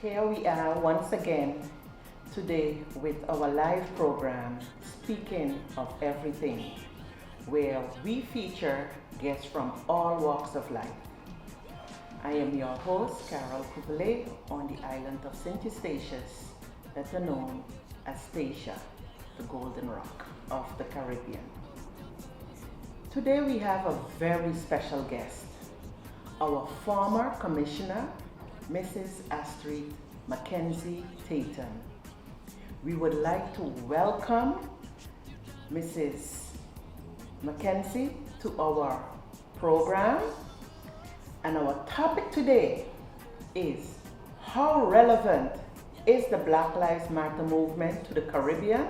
Here we are once again today with our live program, Speaking of Everything, where we feature guests from all walks of life. I am your host, Carol Coupelet, on the island of St. Eustatius, better known as Statia, the Golden Rock of the Caribbean. Today we have a very special guest, our former commissioner, Mrs. Astrid Mackenzie Tatem. We would like to welcome Mrs. Mackenzie to our program, and our topic today is how relevant is the Black Lives Matter movement to the Caribbean,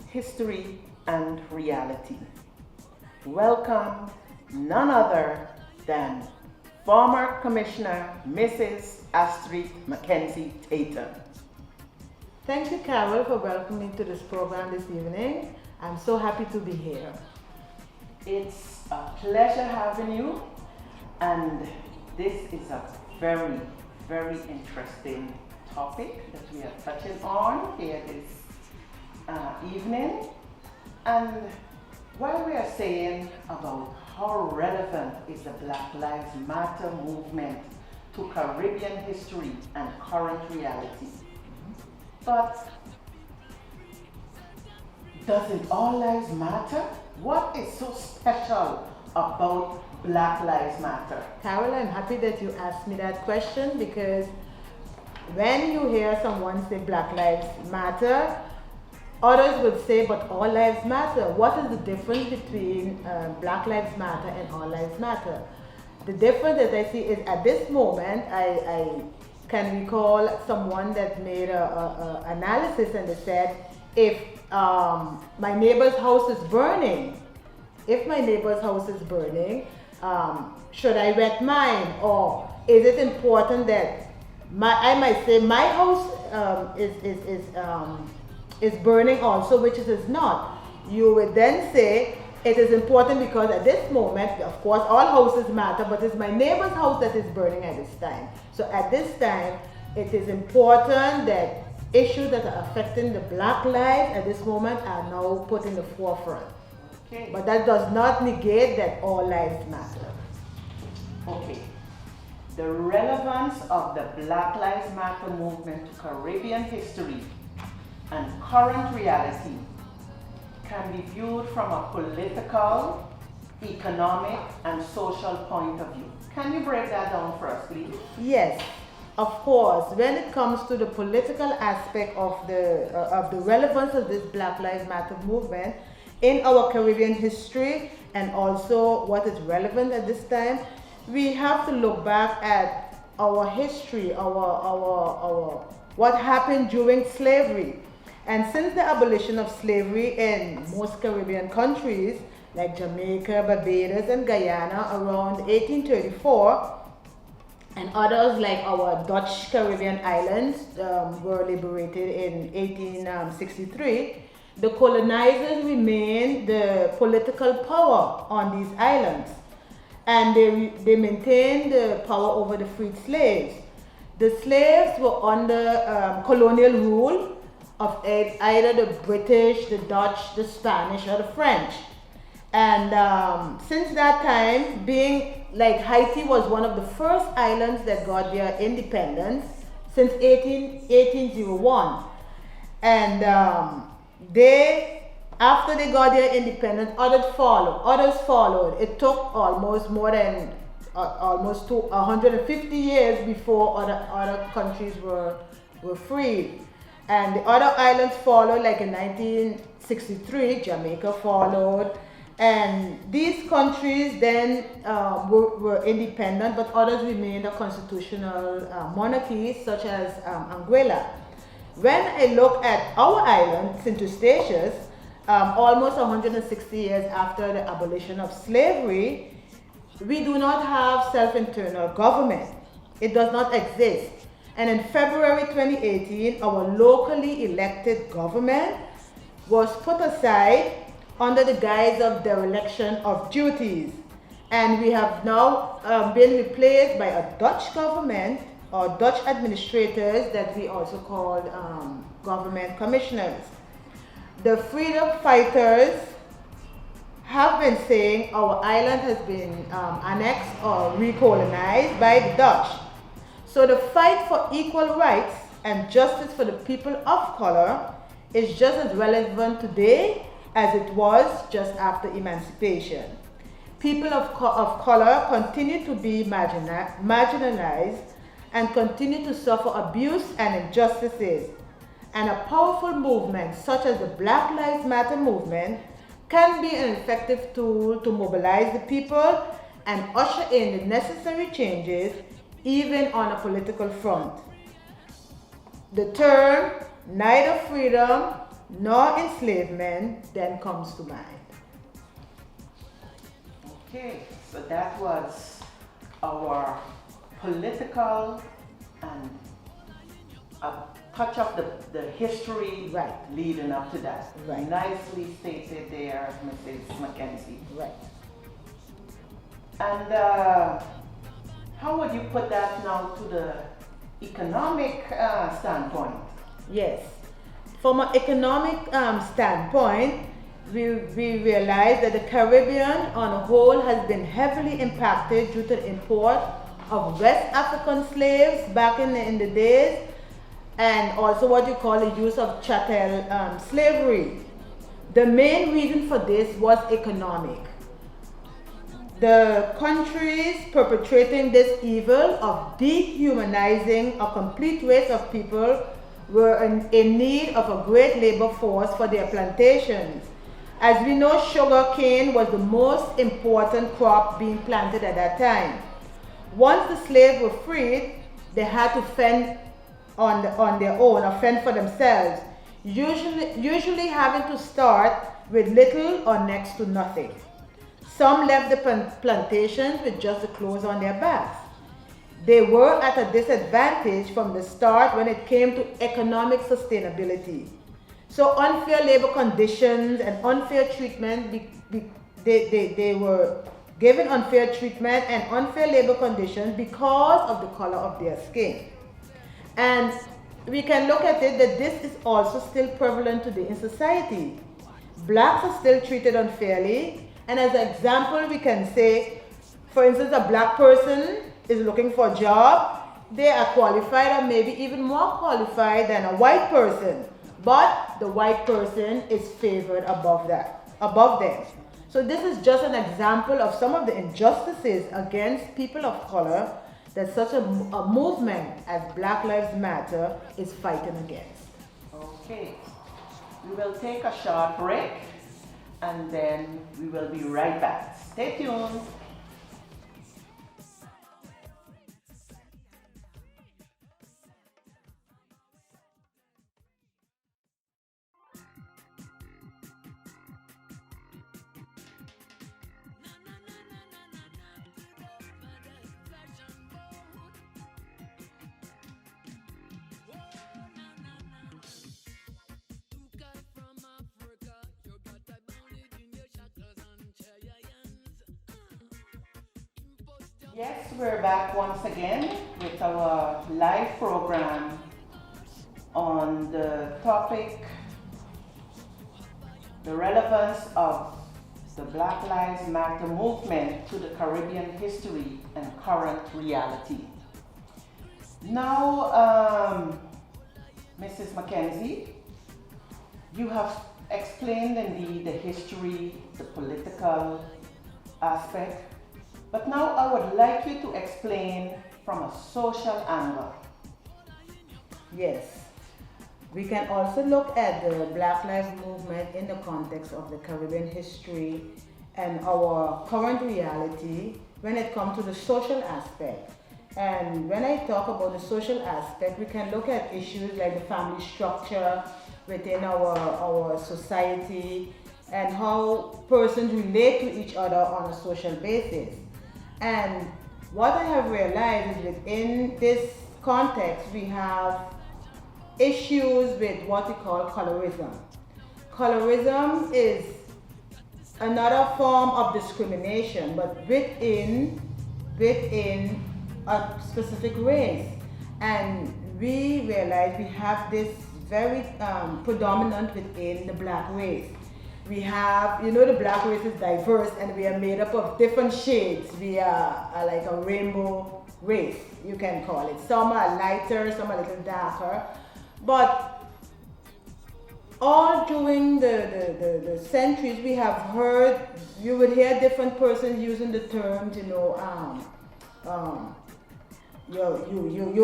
history and reality. Welcome none other than former Commissioner Mrs. Astrid Mackenzie Tatem. Thank you, Carol, for welcoming me to this program this evening. I'm so happy to be here. It's a pleasure having you, and this is a very, very interesting topic that we are touching on here this evening. And while we are saying about how relevant is the Black Lives Matter movement to Caribbean history and current reality, but doesn't all lives matter? What is so special about Black Lives Matter? Carol, I'm happy that you asked me that question, because when you hear someone say Black Lives Matter, others would say, but all lives matter. What is the difference between Black Lives Matter and all lives matter? The difference that I see is at this moment, I can recall someone that made a analysis, and they said, if my neighbor's house is burning, should I wet mine? Or is it important that I might say my house is burning also, which it is not. You would then say it is important because at this moment, of course, all houses matter, but it's my neighbor's house that is burning at this time. So at this time, it is important that issues that are affecting the Black lives at this moment are now put in the forefront. Okay. But that does not negate that all lives matter. Okay. The relevance of the Black Lives Matter movement to Caribbean history and current reality can be viewed from a political, economic, and social point of view. Can you break that down for us, please? Yes, of course. When it comes to the political aspect of the relevance of this Black Lives Matter movement in our Caribbean history, and also what is relevant at this time, we have to look back at our history, our what happened during slavery. And since the abolition of slavery in most Caribbean countries, like Jamaica, Barbados, and Guyana around 1834, and others like our Dutch Caribbean islands were liberated in 1863, the colonizers remained the political power on these islands, and they maintained the power over the freed slaves. The slaves were under colonial rule of either the British, the Dutch, the Spanish, or the French. And since that time, being like Haiti was one of the first islands that got their independence since 1801. And after they got their independence, others followed. It took almost 150 years before other countries were freed. And the other islands followed, like in 1963, Jamaica followed. And these countries then were independent, but others remained a constitutional monarchy, such as Anguilla. When I look at our island, St. Eustatius, almost 160 years after the abolition of slavery, we do not have self-internal government. It does not exist. And in February 2018, our locally elected government was put aside under the guise of dereliction of duties. And we have now been replaced by a Dutch government or Dutch administrators that we also called government commissioners. The freedom fighters have been saying our island has been annexed or recolonized by the Dutch. So the fight for equal rights and justice for the people of color is just as relevant today as it was just after emancipation. People of color continue to be marginalized and continue to suffer abuse and injustices. And a powerful movement such as the Black Lives Matter movement can be an effective tool to mobilize the people and usher in the necessary changes even on a political front. The term neither freedom nor enslavement then comes to mind. Okay, so that was our political and a touch of the history Right. leading up to that. Right. Nicely stated there, Mrs. Mackenzie. Right. And how would you put that now to the economic standpoint? Yes. From an economic standpoint, we realize that the Caribbean on a whole has been heavily impacted due to the import of West African slaves back in the days, and also what you call the use of chattel slavery. The main reason for this was economic. The countries perpetrating this evil of dehumanizing a complete race of people were in need of a great labor force for their plantations. As we know, sugar cane was the most important crop being planted at that time. Once the slaves were freed, they had to fend on their own, or fend for themselves, usually having to start with little or next to nothing. Some left the plantations with just the clothes on their backs. They were at a disadvantage from the start when it came to economic sustainability. So unfair labor conditions and unfair treatment, they were given unfair treatment and unfair labor conditions because of the color of their skin. And we can look at it that this is also still prevalent today in society. Blacks are still treated unfairly. And as an example, we can say, for instance, a black person is looking for a job. They are qualified or maybe even more qualified than a white person. But the white person is favored above them. So this is just an example of some of the injustices against people of color that such a movement as Black Lives Matter is fighting against. Okay, we will take a short break and then we will be right back. Stay tuned. Yes, we're back once again with our live program on the topic, the relevance of the Black Lives Matter movement to the Caribbean history and current reality. Now, Mrs. Mackenzie, you have explained indeed the history, the political aspect. But now I would like you to explain from a social angle. Yes. We can also look at the Black Lives Movement in the context of the Caribbean history and our current reality when it comes to the social aspect. And when I talk about the social aspect, we can look at issues like the family structure within our society and how persons relate to each other on a social basis. And what I have realized is within this context, we have issues with what we call colorism. Colorism is another form of discrimination, but within a specific race. and we realize we have this very predominant within the black race. We have, the black race is diverse and we are made up of different shades. We are like a rainbow race, you can call it. Some are lighter, some are a little darker. But all during the centuries, we have heard, you would hear different persons using the terms, you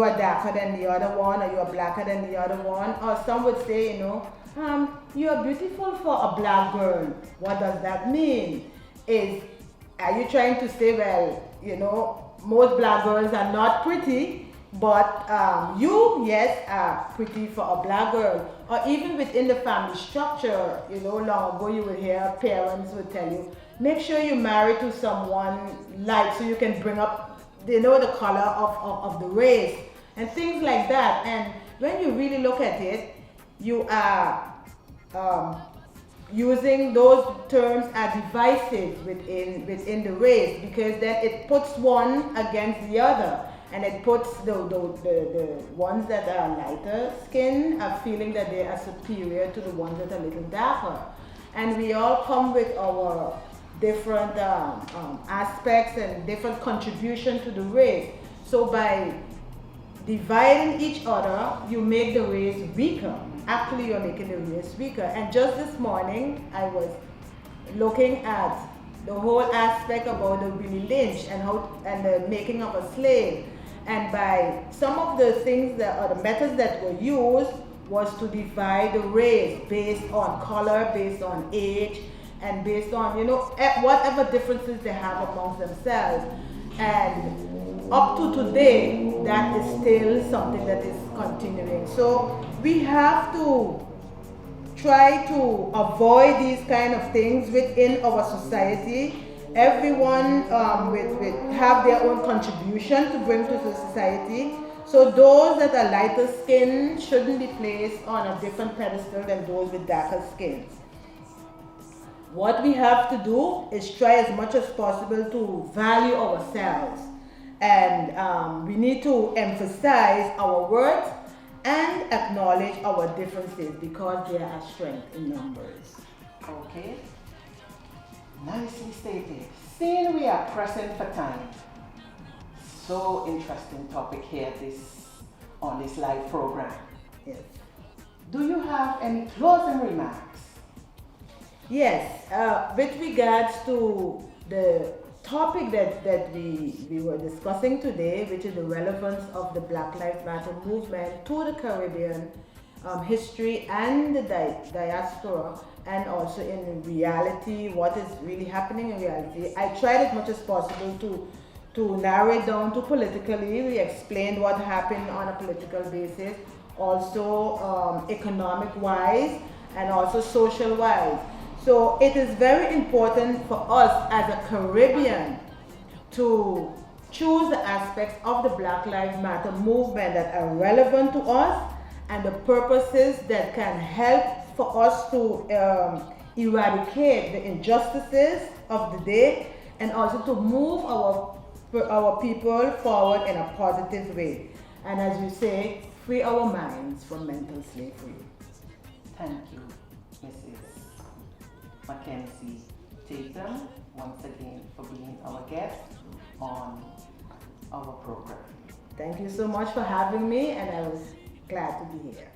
are darker than the other one, or you are blacker than the other one, or some would say, you are beautiful for a black girl. What does that mean? Are you trying to say, well, most black girls are not pretty, but yes, are pretty for a black girl? Or even within the family structure, long ago you would hear parents would tell you, make sure you marry to someone light so you can bring up the color of the race and things like that. And when you really look at it, you are using those terms as divisive within the race, because then it puts one against the other, and it puts the ones that are lighter skin are feeling that they are superior to the ones that are a little darker. And we all come with our different aspects and different contribution to the race. So by dividing each other, you make the race weaker. Actually, you're making the race weaker. And just this morning, I was looking at the whole aspect about the Willie Lynch and the making of a slave. And by some of the things the methods that were used was to divide the race based on color, based on age, and based on, whatever differences they have amongst themselves. And up to today, that is still something that is continuing. So we have to try to avoid these kind of things within our society. Everyone will have their own contribution to bring to the society. So those that are lighter skin shouldn't be placed on a different pedestal than those with darker skins. What we have to do is try as much as possible to value ourselves. And we need to emphasize our worth and acknowledge our differences, because they are a strength in numbers. Okay. Nicely stated. Seeing we are pressing for time, so interesting topic here on this live program. Yes. Do you have any closing remarks? Yes, with regards to the topic that we were discussing today, which is the relevance of the Black Lives Matter movement to the Caribbean history and the diaspora, and also in reality, what is really happening in reality. I tried as much as possible to narrow it down to politically. We explained what happened on a political basis, also economic wise, and also social wise. So it is very important for us as a Caribbean to choose the aspects of the Black Lives Matter movement that are relevant to us and the purposes that can help for us to eradicate the injustices of the day, and also to move our people forward in a positive way. And as you say, free our minds from mental slavery. Thank you, Mrs. Mackenzie Tatem, once again for being our guest on our program. Thank you so much for having me, and I was glad to be here.